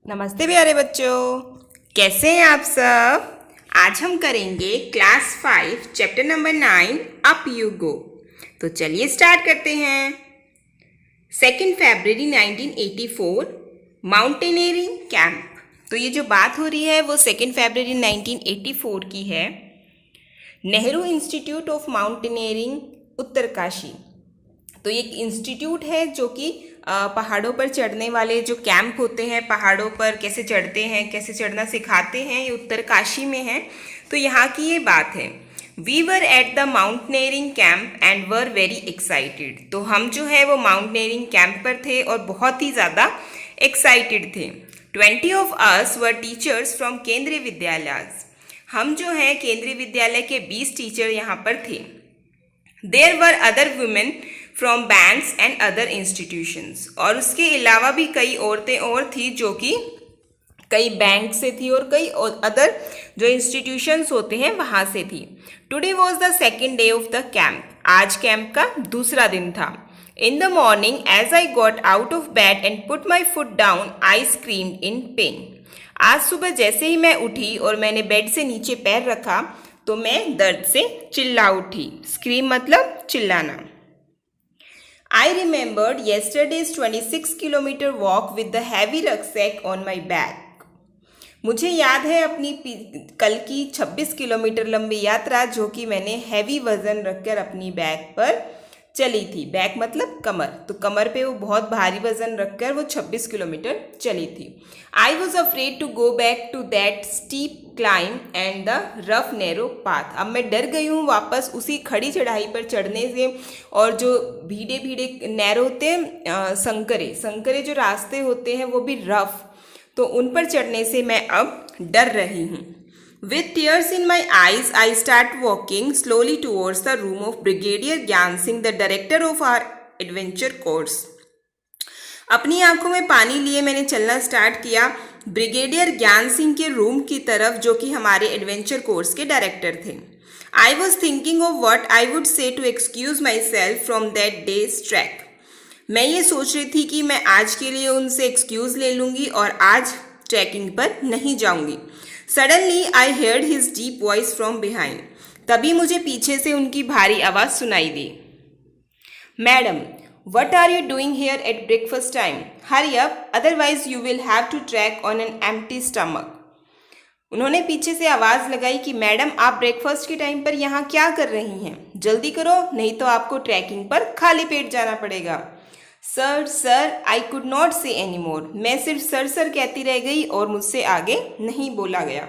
नमस्ते प्यारे बच्चों, कैसे हैं आप सब। आज हम करेंगे class 5 chapter number 9 up you go. तो चलिए स्टार्ट करते हैं। 2 फरवरी 1984 माउंटेनियरिंग कैंप। तो ये जो बात हो रही है वो 2 फरवरी 1984 की है। Nehru institute of mountaineering Uttarkashi. तो ये एक इंस्टीट्यूट है जो कि पहाड़ों पर चढ़ने वाले जो कैंप होते हैं, पहाड़ों पर कैसे चढ़ते हैं, कैसे चढ़ना सिखाते हैं, ये उत्तरकाशी में है। तो यहाँ की ये बात है। We were at the mountaineering camp and were very excited. तो हम जो है वो माउंटेनियरिंग कैंप पर थे और बहुत ही ज़्यादा एक्साइटेड थे। 20 of us were teachers from केंद्रीय विद्यालय। हम जो है केंद्रीय विद्यालय के 20 टीचर यहाँ पर थे। There were other women from bands and other institutions. और उसके अलावा भी कई औरतें और थी जो कि कई बैंक से थी और कई अदर जो इंस्टीट्यूशंस होते हैं वहाँ से थी। Today was the second day of the camp. आज कैंप का दूसरा दिन था। In the morning as I got out of bed and put my foot down I screamed in pain. आज सुबह जैसे ही मैं उठी और मैंने बेड से नीचे पैर रखा तो मैं दर्द से चिल्ला उठी। स्क्रीम मतलब चिल्लाना। I remembered yesterday's 26 kilometer walk with the heavy rucksack on my back. मुझे याद है अपनी कल की 26 किलोमीटर लंबी यात्रा जो कि मैंने हैवी वजन रखकर अपनी बैग पर चली थी। बैग मतलब कमर, तो कमर पे वो बहुत भारी वजन रखकर वो 26 किलोमीटर चली थी। I was afraid to go back to that steep climb and the rough narrow path. अब मैं डर गई हूँ वापस उसी खड़ी चढ़ाई पर चढ़ने से, और जो भीड़े भीड़े नैरो होते हैं, संकरे जो रास्ते होते हैं वो भी रफ, तो उन पर चढ़ने से मैं अब डर रही हूँ। With tears in my eyes, I start walking slowly towards the room of Brigadier Gyan Singh, the director of our adventure course. अपनी आंखों में पानी लिए मैंने चलना स्टार्ट किया ब्रिगेडियर ज्ञान सिंह के रूम की तरफ, जो कि हमारे एडवेंचर कोर्स के डायरेक्टर थे। I was thinking of what I would say to excuse myself from that day's trek. मैं ये सोच रही थी कि मैं आज के लिए उनसे एक्सक्यूज ले लूँगी और आज ट्रैकिंग पर नहीं जाऊँगी। Suddenly I heard his deep voice from behind. तभी मुझे पीछे से उनकी भारी आवाज़ सुनाई दी। Madam, what are you doing here at breakfast time? Hurry up, otherwise you will have to trek on an empty stomach. उन्होंने पीछे से आवाज़ लगाई कि मैडम, आप ब्रेकफास्ट के टाइम पर यहाँ क्या कर रही हैं? जल्दी करो, नहीं तो आपको ट्रैकिंग पर खाली पेट जाना पड़ेगा। सर, आई कुड नॉट से एनी मोर। मैं सिर्फ सर कहती रह गई और मुझसे आगे नहीं बोला गया।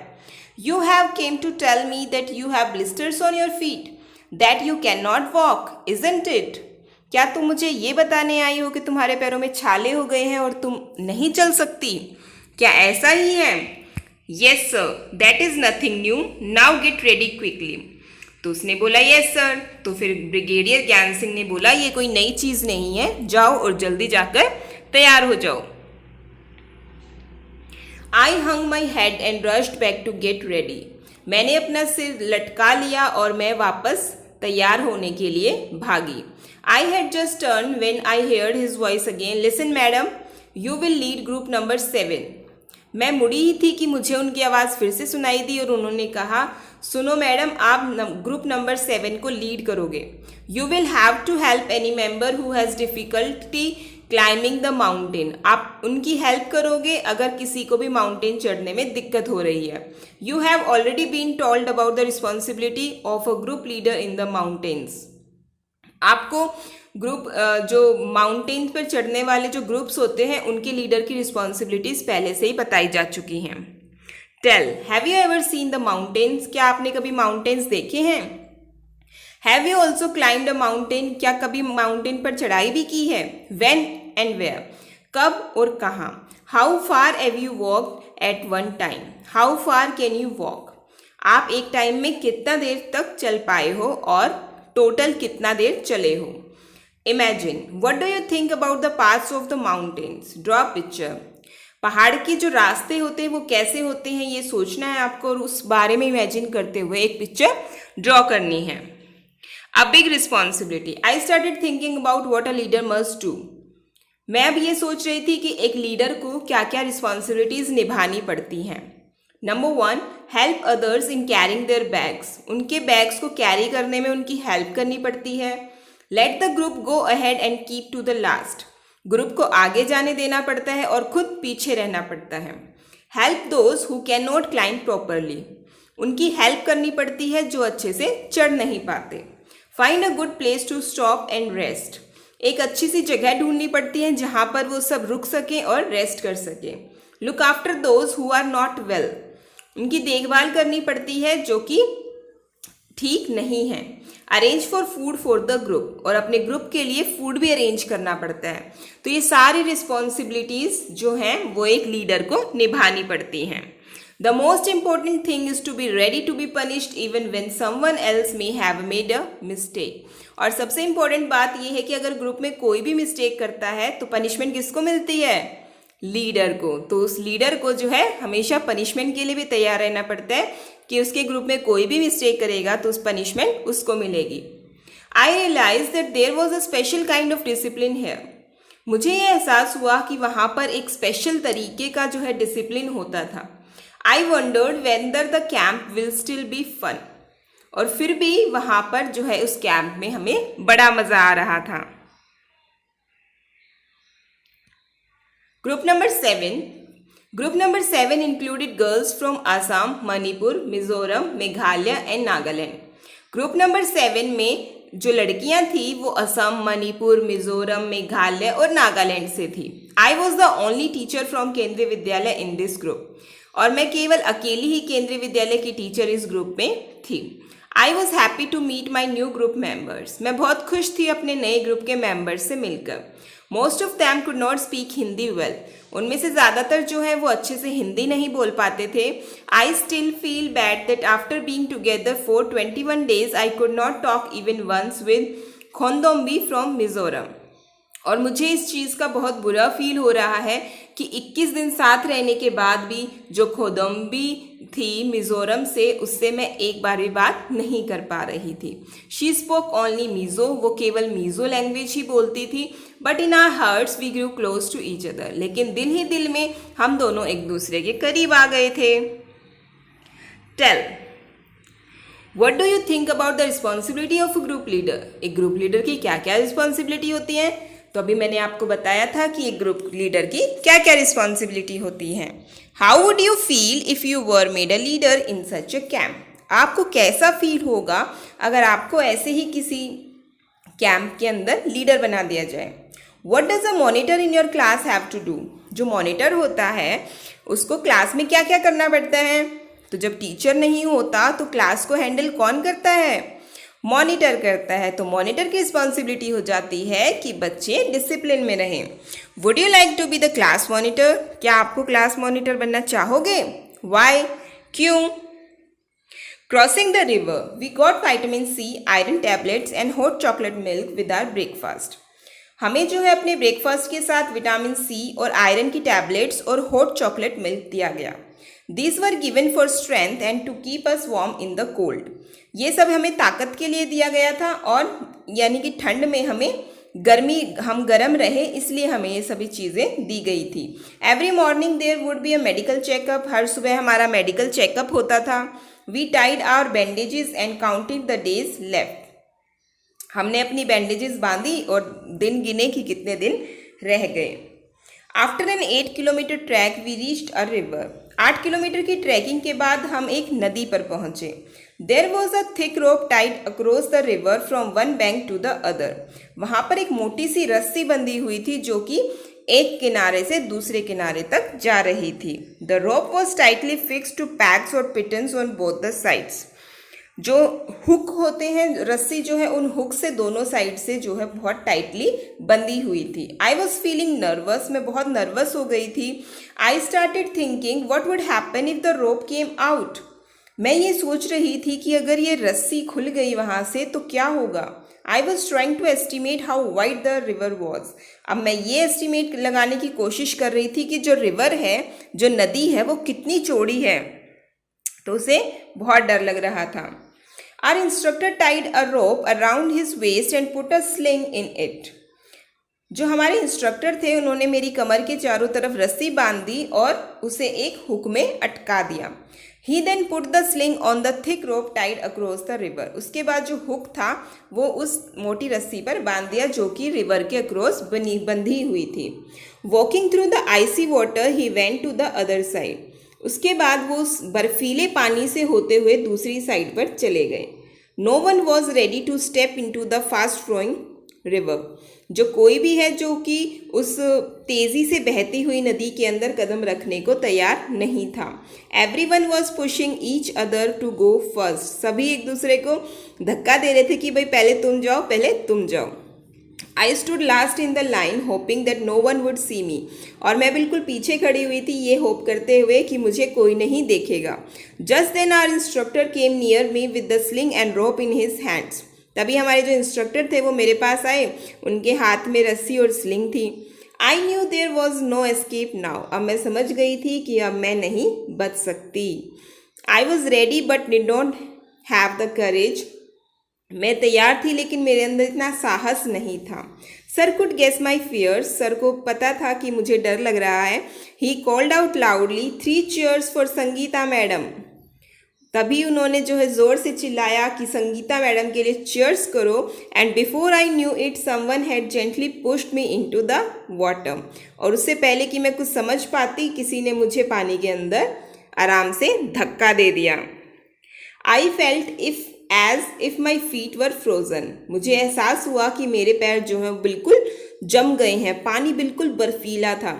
You have came to tell me that you have blisters on your feet, that you can not walk, isn't it? क्या तुम मुझे ये बताने आई हो कि तुम्हारे पैरों में छाले हो गए हैं और तुम नहीं चल सकती? क्या ऐसा ही है? Yes sir, that is nothing new, now get ready quickly. तो उसने बोला यस सर। तो फिर ब्रिगेडियर ज्ञान सिंह ने बोला ये कोई नई चीज़ नहीं है, जाओ और जल्दी जाकर तैयार हो जाओ। I hung my head and rushed back to get ready. मैंने अपना सिर लटका लिया और मैं वापस तैयार होने के लिए भागी। I had just turn when I heard his voice again, listen madam, you will lead group number 7। मैं मुड़ी ही थी कि मुझे उनकी आवाज़ फिर से सुनाई दी और उन्होंने कहा, सुनो मैडम, आप ग्रुप नंबर 7 को लीड करोगे। You will have to help any member who has difficulty climbing the mountain. आप उनकी हेल्प करोगे अगर किसी को भी माउंटेन चढ़ने में दिक्कत हो रही है। You have already been told about the responsibility of a group leader in the mountains. आपको ग्रुप जो माउंटेन पर चढ़ने वाले जो ग्रुप्स होते हैं उनके लीडर की रिस्पॉन्सिबिलिटीज़ पहले से ही बताई जा चुकी हैं। Tell, have you ever seen the mountains? क्या आपने कभी माउंटेन्स देखे हैं? Have you also climbed a mountain? क्या कभी माउंटेन पर चढ़ाई भी की है? When and where? कब और कहाँ? How far have you walked at one time? How far can you walk? आप एक टाइम में कितना देर तक चल पाए हो और टोटल कितना देर चले हो? Imagine, what do you think about the paths of the mountains? Draw picture. पहाड़ के जो रास्ते होते हैं वो कैसे होते हैं ये सोचना है आपको और उस बारे में इमेजिन करते हुए एक पिक्चर ड्रॉ करनी है। A big responsibility. I started thinking about what a leader must do. मैं अब ये सोच रही थी कि एक लीडर को क्या क्या रिस्पॉन्सिबिलिटीज निभानी पड़ती हैं। Number 1, help others in carrying their bags. उनके बैग्स को कैरी करने में उनकी हेल्प करनी पड़ती है। Let the group go ahead and keep to the last. Group को आगे जाने देना पड़ता है और खुद पीछे रहना पड़ता है। Help those who can not climb properly. उनकी हेल्प करनी पड़ती है जो अच्छे से चढ़ नहीं पाते। Find a good place to stop and rest. एक अच्छी सी जगह ढूंढनी पड़ती है जहां पर वो सब रुक सकें और रेस्ट कर सकें। Look after those who are not well. उनकी देखभाल करनी पड़ती है जो कि ठीक नहीं है। Arrange for food for the group. और अपने ग्रुप के लिए फूड भी अरेंज करना पड़ता है। तो ये सारी रिस्पॉन्सिबिलिटीज जो हैं वो एक लीडर को निभानी पड़ती हैं। The most important thing is to be ready to be punished even when someone else may have made a mistake. और सबसे इंपॉर्टेंट बात यह है कि अगर ग्रुप में कोई भी मिस्टेक करता है तो पनिशमेंट किसको मिलती है? लीडर को। तो उस लीडर को जो है हमेशा पनिशमेंट के लिए भी तैयार रहना पड़ता है कि उसके ग्रुप में कोई भी मिस्टेक करेगा तो उस पनिशमेंट उसको मिलेगी। I realise that there was a special kind of discipline here. मुझे ये एहसास हुआ कि वहाँ पर एक स्पेशल तरीके का जो है डिसिप्लिन होता था। I wondered whether the camp will still be fun. और फिर भी वहाँ पर जो है उस कैंप में हमें बड़ा मज़ा आ रहा था। Group number 7 included girls from Assam, Manipur, Mizoram, Meghalaya and Nagaland. Group number 7 में जो लड़कियां थी वो असम, मणिपुर, मिजोरम, मेघालय और नागालैंड से थी। I was the only teacher from केंद्रीय विद्यालय in this group. और मैं केवल अकेली ही केंद्रीय विद्यालय की टीचर इस ग्रुप में थी। I was happy to meet my new group members. मैं बहुत खुश थी अपने नए ग्रुप के मेंबर्स से मिलकर। Most of them could not speak Hindi well. उनमें से ज़्यादातर जो है वो अच्छे से हिंदी नहीं बोल पाते थे। I still feel bad that after being together for 21 days, I could not talk even once with खोंदोम्बी from Mizoram. और मुझे इस चीज़ का बहुत बुरा फील हो रहा है कि 21 दिन साथ रहने के बाद भी जो खोदम्बी थी मिज़ोरम से, उससे मैं एक बार भी बात नहीं कर पा रही थी। She spoke only Mizo. वो केवल मीज़ो लैंग्वेज ही बोलती थी। But in our hearts we grew close to each other. लेकिन दिल ही दिल में हम दोनों एक दूसरे के करीब आ गए थे। Tell, what do you think about the responsibility of a group leader. एक ग्रुप लीडर की क्या क्या रिस्पॉन्सिबिलिटी होती है? तो अभी मैंने आपको बताया था कि एक ग्रुप लीडर की क्या क्या रिस्पॉन्सिबिलिटी होती है। How would you feel if you were made a leader in such a camp. आपको कैसा फील होगा अगर आपको ऐसे ही किसी कैंप के अंदर लीडर बना दिया जाए। What does a monitor in your class have to do. जो मॉनिटर होता है उसको क्लास में क्या क्या करना पड़ता है? तो जब टीचर नहीं होता तो क्लास को हैंडल कौन करता है? मॉनिटर करता है। तो मॉनिटर की रिस्पॉन्सिबिलिटी हो जाती है कि बच्चे डिसिप्लिन में रहें। Would you like to be the class monitor. क्या आपको क्लास मॉनिटर बनना चाहोगे? वाई, क्यों? Crossing the river, we got vitamin C, iron tablets and hot chocolate milk with our breakfast. हमें जो है अपने ब्रेकफास्ट के साथ विटामिन सी और आयरन की टैबलेट्स और हॉट चॉकलेट मिल्क दिया गया। These were given for strength and to keep us warm in the cold. ये सब हमें ताकत के लिए दिया गया था और यानी कि ठंड में हम गर्म रहे इसलिए हमें ये सभी चीज़ें दी गई थी। Every morning there would be a medical checkup. हर सुबह हमारा मेडिकल चेकअप होता था। We tied our bandages and counted the days left. हमने अपनी बैंडेजेस बांधी और दिन गिने कि कितने दिन रह गए। After an 8 kilometre track we reached a river. 8 kilometre की ट्रैकिंग के बाद हम एक नदी पर पहुंचे। There was a thick rope tied across the river from one bank to the other. वहाँ पर एक मोटी सी रस्सी बंधी हुई थी जो कि एक किनारे से दूसरे किनारे तक जा रही थी। The rope was tightly fixed to pegs और pitons on both the sides. जो हुक होते हैं, रस्सी जो है उन हुक से दोनों साइड से जो है बहुत टाइटली बंधी हुई थी। I was feeling nervous. मैं बहुत नर्वस हो गई थी। I started thinking what would happen if the rope came out. मैं ये सोच रही थी कि अगर ये रस्सी खुल गई वहाँ से तो क्या होगा। I was trying to estimate how wide the river was. अब मैं ये एस्टिमेट लगाने की कोशिश कर रही थी कि जो रिवर है, जो नदी है, वो कितनी चौड़ी है। तो उसे बहुत डर लग रहा था। Our instructor tied a rope around his waist and put a sling in it. जो हमारे इंस्ट्रक्टर थे उन्होंने मेरी कमर के चारों तरफ रस्सी बांध दी और उसे एक हुक में अटका दिया। He then put the sling on the thick rope tied across the river. उसके बाद जो हुक था वो उस मोटी रस्सी पर बांध दिया जो कि रिवर के अक्रॉस बंधी हुई थी। Walking through the icy water, he went to the other side. उसके बाद वो उस बर्फीले पानी से होते हुए दूसरी साइड पर चले गए। No one was ready to step into the fast flowing river. जो कोई भी है जो कि उस तेज़ी से बहती हुई नदी के अंदर कदम रखने को तैयार नहीं था। Everyone was pushing each other to go first. सभी एक दूसरे को धक्का दे रहे थे कि भाई पहले तुम जाओ, पहले तुम जाओ। I stood last in the line hoping that no one would see me. और मैं बिल्कुल पीछे खड़ी हुई थी ये होप करते हुए कि मुझे कोई नहीं देखेगा। Just then our instructor came near me with the sling and rope in his hands. तभी हमारे जो इंस्ट्रक्टर थे वो मेरे पास आए, उनके हाथ में रस्सी और स्लिंग थी। I knew there was no escape now. अब मैं समझ गई थी कि अब मैं नहीं बच सकती। I was ready but did not have the courage. मैं तैयार थी लेकिन मेरे अंदर इतना साहस नहीं था। Sir could guess my fears. Sir को पता था कि मुझे डर लग रहा है। He called out loudly, 3 cheers for Sangeeta madam. तभी उन्होंने जो है ज़ोर से चिल्लाया कि संगीता मैडम के लिए चीयर्स करो। And before I knew it someone had gently pushed me into the water. और उससे पहले कि मैं कुछ समझ पाती किसी ने मुझे पानी के अंदर आराम से धक्का दे दिया। I felt as if my feet were frozen. मुझे एहसास हुआ कि मेरे पैर जो हैं बिल्कुल जम गए हैं, पानी बिल्कुल बर्फीला था।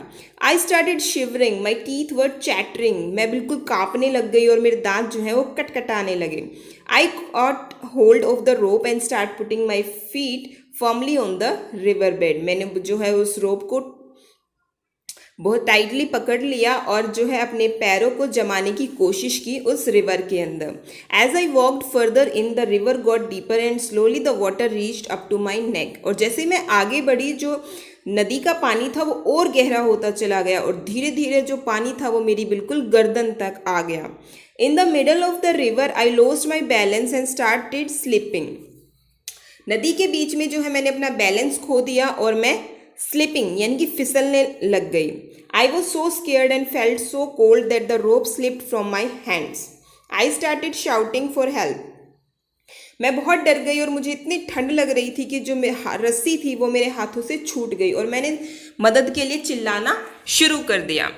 I started shivering, my teeth were chattering. मैं बिल्कुल कांपने लग गई और मेरे दांत जो हैं वो कटकटाने लगे। आई cot hold of the rope and start putting my feet firmly on the river bed. मैंने जो है उस रोप को बहुत टाइटली पकड़ लिया और जो है अपने पैरों को जमाने की कोशिश की उस रिवर के अंदर। As I walked further in the river got deeper and slowly the water reached up to my neck. और जैसे मैं आगे बढ़ी जो नदी का पानी था वो और गहरा होता चला गया और धीरे धीरे जो पानी था वो मेरी बिल्कुल गर्दन तक आ गया। In the middle of the river I lost my balance and started slipping. नदी के बीच में जो है मैंने अपना बैलेंस खो दिया और मैं स्लिपिंग यानी कि फिसलने लग गई। I was so scared and felt so cold that the rope slipped from my hands. I started shouting for help. मैं बहुत डर गई और मुझे इतनी ठंड लग रही थी कि जो रस्सी थी वो मेरे हाथों से छूट गई और मैंने मदद के लिए चिल्लाना शुरू कर दिया।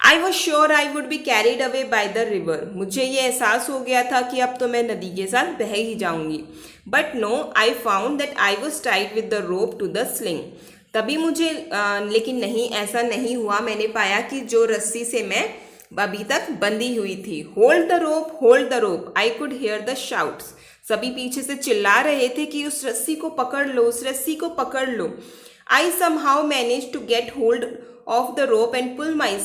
I was sure I would be carried away by the river. मुझे ये एहसास हो गया था कि अब तो मैं नदी के साथ बह ही जाऊंगी। But no, I found that I was tied with the rope to the sling. तभी मुझे लेकिन नहीं, ऐसा नहीं हुआ। मैंने पाया कि जो रस्सी से मैं अभी तक बंधी हुई थी। Hold the rope, hold the rope. I could hear the shouts. सभी पीछे से चिल्ला रहे थे कि उस रस्सी को पकड़ लो, उस रस्सी को पकड़ लो। I somehow manage to get hold of the rope and pull my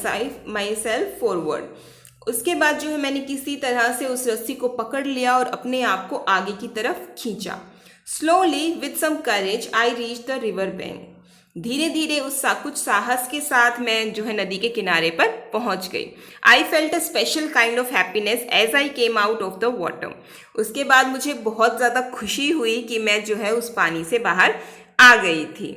self forward. उसके बाद जो है मैंने किसी तरह से उस रस्सी को पकड़ लिया और अपने आप को आगे की तरफ खींचा। Slowly with some courage I reach the river bank. धीरे धीरे उस कुछ साहस के साथ मैं जो है नदी के किनारे पर पहुंच गई। I felt a special kind of happiness as I came out of the water. उसके बाद मुझे बहुत ज़्यादा खुशी हुई कि मैं जो है उस पानी से बाहर आ गई थी।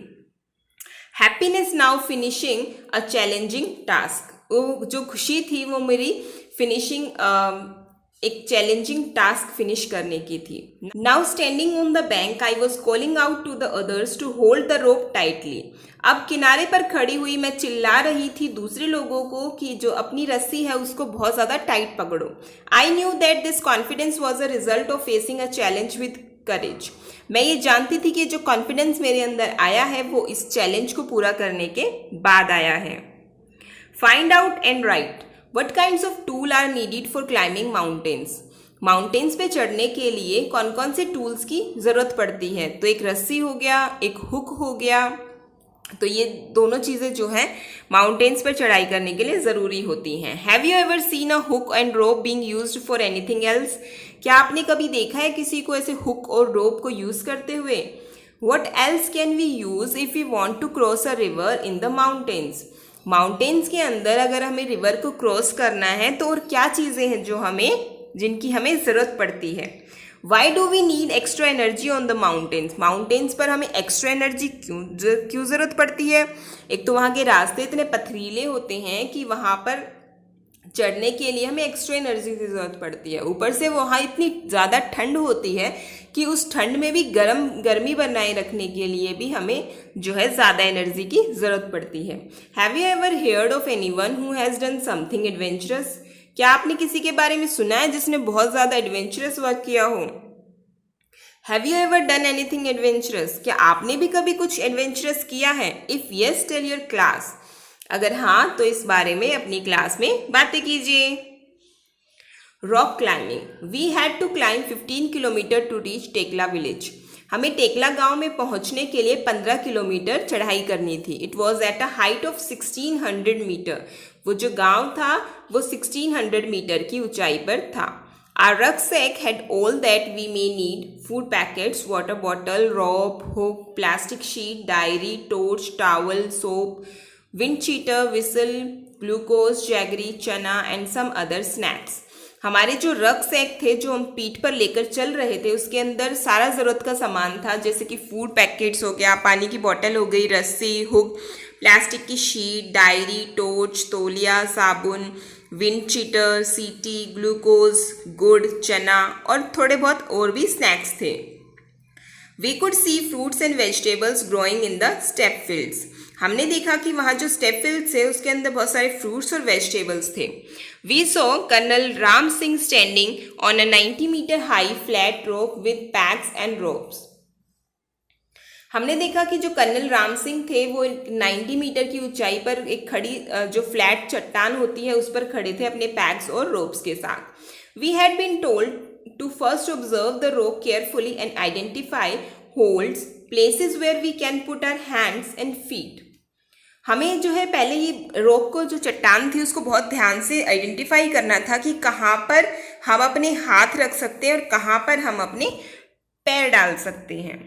हैप्पीनेस नाउ फिनिशिंग अ चैलेंजिंग टास्क। वो जो खुशी थी वो मेरी फिनिशिंग एक चैलेंजिंग टास्क फिनिश करने की थी। Now standing on the bank I was calling out to the others to hold the rope tightly. अब किनारे पर खड़ी हुई मैं चिल्ला रही थी दूसरे लोगों को कि जो अपनी रस्सी है उसको बहुत ज़्यादा टाइट पकड़ो। I knew that this confidence was a result of facing a challenge with courage. मैं ये जानती थी कि जो कॉन्फिडेंस मेरे अंदर आया है वो इस चैलेंज को पूरा करने के बाद आया है। Find out and right What kinds of tool are needed for climbing mountains? Mountains पे चढ़ने के लिए कौन कौन से टूल्स की ज़रूरत पड़ती है? तो एक रस्सी हो गया, एक हुक हो गया। तो ये दोनों चीज़ें जो हैं माउंटेन्स पर चढ़ाई करने के लिए ज़रूरी होती हैं। Have you ever seen a hook and rope being used for anything else? क्या आपने कभी देखा है किसी को ऐसे हुक और रोप को यूज़ करते हुए? What else can we use if we want to cross a river in the mountains? Mountains के अंदर अगर हमें रिवर को क्रॉस करना है तो और क्या चीज़ें हैं जो जिनकी हमें ज़रूरत पड़ती है? Why do we need extra energy on the mountains? Mountains पर हमें एक्स्ट्रा एनर्जी क्यों ज़रूरत पड़ती है? एक तो वहाँ के रास्ते इतने पथरीले होते हैं कि वहाँ पर चढ़ने के लिए हमें एक्स्ट्रा एनर्जी की ज़रूरत पड़ती है। ऊपर से वहाँ इतनी ज़्यादा ठंड होती है कि उस ठंड में भी गर्मी बनाए रखने के लिए भी हमें जो है ज़्यादा एनर्जी की ज़रूरत पड़ती है। Have you ever heard of anyone who has done something adventurous? क्या आपने किसी के बारे में सुना है जिसने बहुत ज़्यादा एडवेंचरस वर्क किया हो? Have you ever done anything adventurous? क्या आपने भी कभी कुछ एडवेंचरस किया है? If yes tell your class. अगर हाँ तो इस बारे में अपनी क्लास में बातें कीजिए। Rock climbing. We had to climb 15 kilometre to reach Tekla village. हमें टेकला गांव में पहुंचने के लिए 15 किलोमीटर चढ़ाई करनी थी। It was at a height of 1600 metre. वो जो गांव था वो 1600 मीटर की ऊंचाई पर था। Our rucksack had all that we may need: food packets, water bottle, rope, hook, plastic sheet, diary, torch, towel, soap, wind cheater, whistle, glucose, jaggery, chana and some other snacks. हमारे जो rucksack थे जो हम पीठ पर लेकर चल रहे थे उसके अंदर सारा ज़रूरत का सामान था, जैसे कि फूड पैकेट्स हो गया, पानी की बोतल हो गई, रस्सी, हुक, प्लास्टिक की शीट, डायरी, टॉर्च, तौलिया, साबुन, विंड चीटर, सीटी, ग्लूकोज, गुड़, चना और थोड़े बहुत और भी स्नैक्स थे। We could see fruits and vegetables growing in the step fields. हमने देखा कि वहाँ जो स्टेप फील्ड्स थे उसके अंदर बहुत सारे फ्रूट्स और वेजिटेबल्स थे। We saw colonel Ram Singh standing on a 90 metre high flat rope with packs and ropes. हमने देखा कि जो कर्नल राम सिंह थे वो 90 मीटर की ऊंचाई पर एक खड़ी जो फ्लैट चट्टान होती है उस पर खड़े थे अपने पैक्स और रोप्स के साथ। We had been told to first observe the rope carefully and identify holes, places where we can put our hands and feet. हमें जो है पहले ये रोप को जो चट्टान थी उसको बहुत ध्यान से आइडेंटिफाई करना था कि कहाँ पर हम अपने हाथ रख सकते हैं और कहाँ पर हम अपने पैर डाल सकते हैं,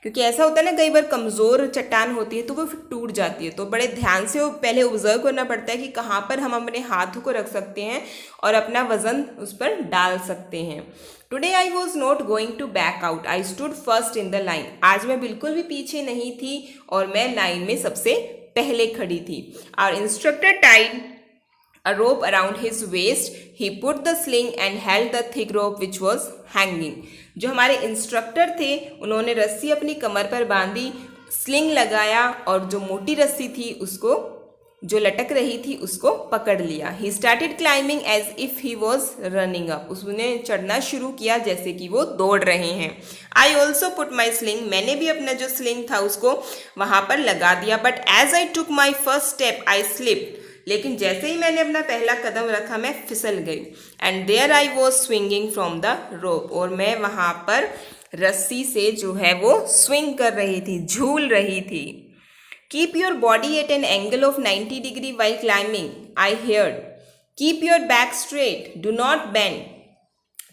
क्योंकि ऐसा होता है ना कई बार कमज़ोर चट्टान होती है तो वो फिर टूट जाती है। तो बड़े ध्यान से वो पहले ऑब्जर्व करना पड़ता है कि कहाँ पर हम अपने हाथों को रख सकते हैं और अपना वज़न उस पर डाल सकते हैं। Today I was not going to back out, I stood first in the line. आज मैं बिल्कुल भी पीछे नहीं थी और मैं लाइन में सबसे पहले खड़ी थी। Our instructor tied a rope around his waist. He put the sling and held the thick rope which was hanging. जो हमारे इंस्ट्रक्टर थे उन्होंने रस्सी अपनी कमर पर बांधी, स्लिंग लगाया और जो मोटी रस्सी थी उसको जो लटक रही थी उसको पकड़ लिया। He started climbing as if he was running up. उसने चढ़ना शुरू किया जैसे कि वो दौड़ रहे हैं। I also put my sling. मैंने भी अपना जो स्लिंग था उसको वहाँ पर लगा दिया। But as I took my first step, I slipped. लेकिन जैसे ही मैंने अपना पहला कदम रखा मैं फिसल गई। And there I was swinging from the rope, और मैं वहाँ पर रस्सी से जो है वो स्विंग कर रही थी, झूल रही थी। Keep your body at an angle of 90 degree while climbing, I heard. Keep your back straight, do not bend.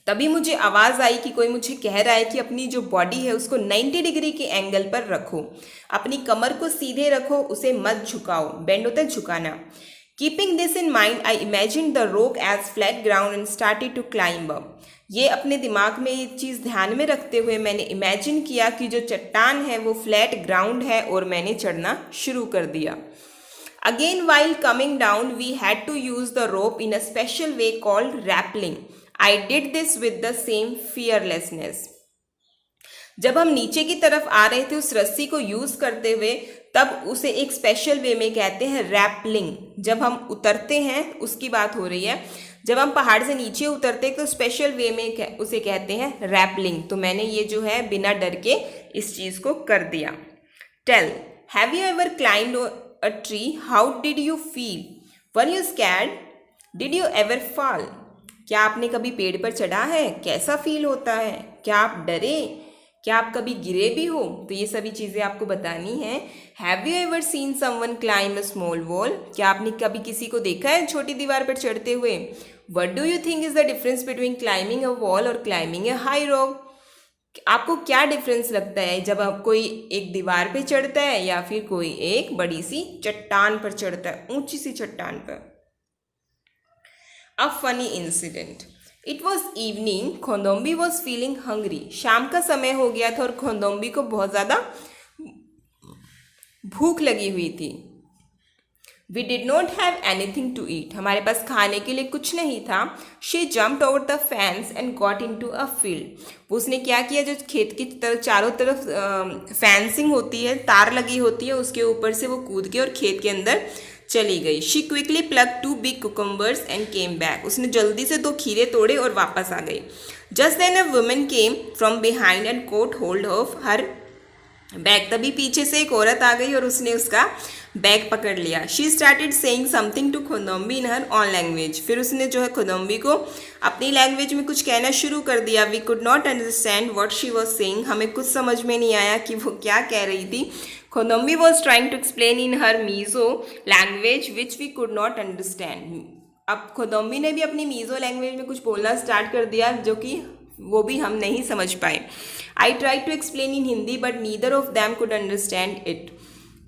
तभी मुझे आवाज़ आई कि कोई मुझे कह रहा है कि अपनी जो बॉडी है उसको 90 डिग्री के एंगल पर रखो, अपनी कमर को सीधे रखो, उसे मत झुकाओ। बेंड होता है झुकाना। Keeping this in mind, I imagined the rock as flat ground and started to climb up. ये अपने दिमाग में ये चीज़ ध्यान में रखते हुए मैंने इमेजिन किया कि जो चट्टान है वो फ्लैट ग्राउंड है और मैंने चढ़ना शुरू कर दिया। Again, while coming down, we had to use the rope in a special way called rappelling. I did this with the same fearlessness. जब हम नीचे की तरफ आ रहे थे उस रस्सी को यूज़ करते हुए, तब उसे एक स्पेशल वे में कहते हैं रैपलिंग। जब हम उतरते हैं उसकी बात हो रही है, जब हम पहाड़ से नीचे उतरते हैं तो स्पेशल वे में उसे कहते हैं रैपलिंग। तो मैंने ये जो है बिना डर के इस चीज़ को कर दिया। Tell, have you ever climbed a tree? How did you feel? Were you scared? Did you ever fall? क्या आपने कभी पेड़ पर चढ़ा है? कैसा फील होता है? क्या आप डरे? क्या आप कभी गिरे भी हो? तो ये सभी चीज़ें आपको बतानी है। Have you ever seen someone climb a small wall? क्या आपने कभी किसी को देखा है छोटी दीवार पर चढ़ते हुए? What do you think is the difference between climbing a wall और क्लाइंबिंग अ हाई रॉक? आपको क्या डिफरेंस लगता है जब आप कोई एक दीवार पे चढ़ता है या फिर कोई एक बड़ी सी चट्टान पर चढ़ता है, ऊंची सी चट्टान पर? A funny incident. It was evening, Khodombi was feeling hungry. शाम का समय हो गया था और खोदोम्बी को बहुत ज़्यादा भूख लगी हुई थी। We did not have anything to eat, हमारे पास खाने के लिए कुछ नहीं था। She jumped over the fence and got into a field. उसने क्या किया, जो खेत की तरफ चारों तरफ फेंसिंग होती है, तार लगी होती है, उसके ऊपर से वो कूद के और खेत के अंदर चली गई। She quickly plug 2 big cucumbers and came back, उसने जल्दी से 2 खीरे तोड़े और वापस आ गई। Just then a woman came from behind and caught hold of her bag, तभी पीछे से एक औरत आ गई और उसने उसका बैग पकड़ लिया। She started saying something to Khodombi in her own language, फिर उसने जो है खोदोम्बी को अपनी लैंग्वेज में कुछ कहना शुरू कर दिया। We could not understand what she was saying, हमें कुछ समझ में नहीं आया कि वो क्या कह रही थी। Khodombi was trying to explain in her Mizo language which we could not understand. अब खोदोम्बी ने भी अपनी मीज़ो लैंग्वेज में कुछ बोलना स्टार्ट कर दिया, जो कि वो भी हम नहीं समझ पाए। I try to explain in Hindi but neither of them could understand it.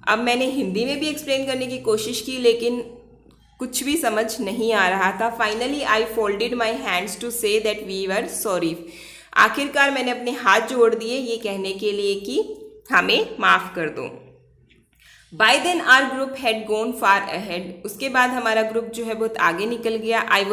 अब मैंने हिंदी में भी एक्सप्लेन करने की कोशिश की, लेकिन कुछ भी समझ नहीं आ रहा था। Finally I folded my hands to say that we were sorry. आखिरकार मैंने अपने हाथ जोड़ दिए ये कहने के लिए कि हमें माफ़ कर दो। By then our group had gone far ahead, उसके बाद हमारा ग्रुप जो है बहुत आगे निकल गया। इट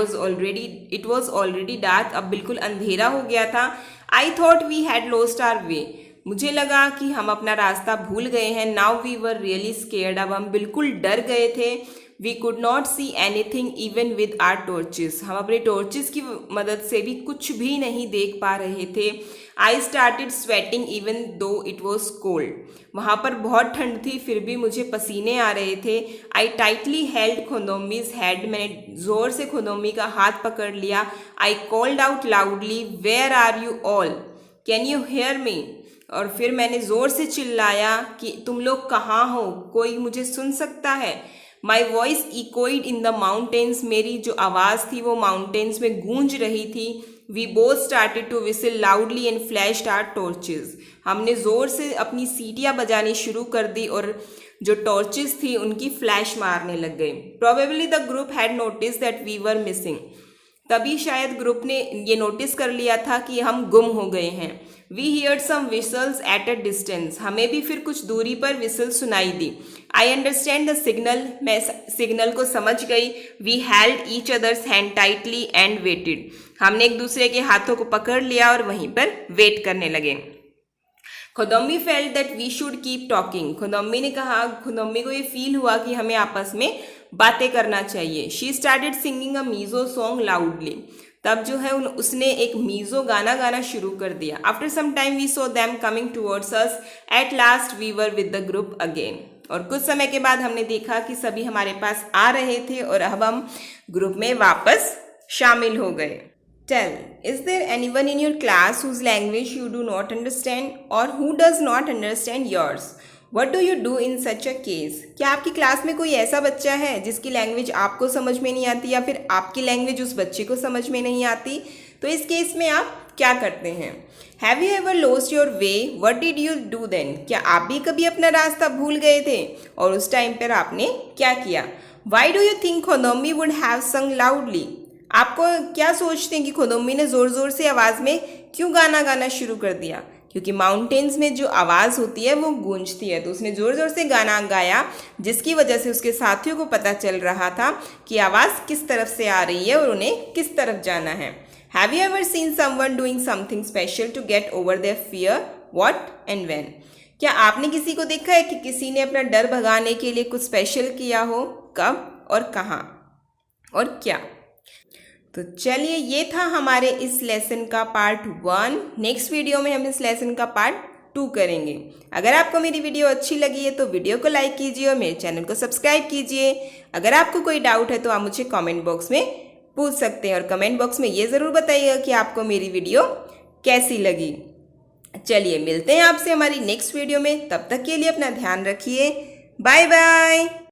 वॉज ऑलरेडी डार्क, अब बिल्कुल अंधेरा हो गया था। I thought we had lost our way, मुझे लगा कि हम अपना रास्ता भूल गए हैं। Now we were really scared, अब हम बिल्कुल डर गए थे। We could not see anything even with our torches, हम अपने टॉर्चेस की मदद से भी कुछ भी नहीं देख पा रहे थे। I started sweating even though it was cold, वहाँ पर बहुत ठंड थी फिर भी मुझे पसीने आ रहे थे। I tightly held Khodombi's head, मैंने ज़ोर से खोदोम्बी का हाथ पकड़ लिया। I called out loudly where are you all, can you hear me, और फिर मैंने ज़ोर से चिल्लाया कि तुम लोग कहाँ हो, कोई मुझे सुन सकता है। My voice echoed in the mountains, मेरी जो आवाज़ थी वो माउंटेन्स में गूंज रही थी। We both started to whistle loudly and flashed our torches, हमने ज़ोर से अपनी सीटियाँ बजानी शुरू कर दी और जो टॉर्चेस थी उनकी फ्लैश मारने लग गए। Probably the group had notice that we were missing, तभी शायद ग्रुप ने ये नोटिस कर लिया था कि हम गुम हो गए हैं। We heard some whistles at a distance, हमें भी फिर कुछ दूरी पर विसल सुनाई दी। आई अंडरस्टैंड द सिग्नल, मैं सिग्नल को समझ गई। We held each others hand tightly and waited, हमने एक दूसरे के हाथों को पकड़ लिया और वहीं पर वेट करने लगे। Khodombi felt that we should keep talking, Khodombi ने कहा, खोदोम्बी को ये फील हुआ कि हमें आपस में बातें करना चाहिए। She started singing a Mizo song loudly, तब जो है उसने एक मीज़ो गाना गाना शुरू कर दिया। After some time we saw them coming towards us, at last we were with the group again, और कुछ समय के बाद हमने देखा कि सभी हमारे पास आ रहे थे और अब हम ग्रुप में वापस शामिल हो गए। Tell, is there anyone in your class whose language you do not understand or who does not understand yours? What do you do in such a case? क्या आपकी क्लास में कोई ऐसा बच्चा है जिसकी लैंग्वेज आपको समझ में नहीं आती या फिर आपकी लैंग्वेज उस बच्चे को समझ में नहीं आती? तो इस केस में आप क्या करते हैं? Have you ever lost your way? What did you do then? क्या आप भी कभी अपना रास्ता भूल गए थे और उस टाइम पर आपने क्या किया? Why do you think खोदोम्बी would have sung loudly? आपको क्या सोचते हैं कि खोदोम्बी ने ज़ोर ज़ोर से आवाज़ में क्यों गाना गाना शुरू कर दिया? क्योंकि माउंटेन्स में जो आवाज़ होती है वो गूंजती है, तो उसने ज़ोर ज़ोर से गाना गाया जिसकी वजह से उसके साथियों को पता चल रहा था कि आवाज़ किस तरफ से आ रही है और उन्हें किस तरफ जाना है। Have you ever seen someone doing something special to get over their fear? What and when? क्या आपने किसी को देखा है कि किसी ने अपना डर भगाने के लिए कुछ स्पेशल किया हो? कब और कहाँ और क्या? तो चलिए, ये था हमारे इस लेसन का पार्ट 1। नेक्स्ट वीडियो में हम इस लेसन का पार्ट 2 करेंगे। अगर आपको मेरी वीडियो अच्छी लगी है तो वीडियो को लाइक कीजिए और मेरे चैनल को सब्सक्राइब कीजिए। अगर आपको कोई डाउट है तो आप मुझे कमेंट बॉक्स में पूछ सकते हैं और कमेंट बॉक्स में ये ज़रूर बताइएगा कि आपको मेरी वीडियो कैसी लगी। चलिए, मिलते हैं आपसे हमारी नेक्स्ट वीडियो में, तब तक के लिए अपना ध्यान रखिए। Bye bye.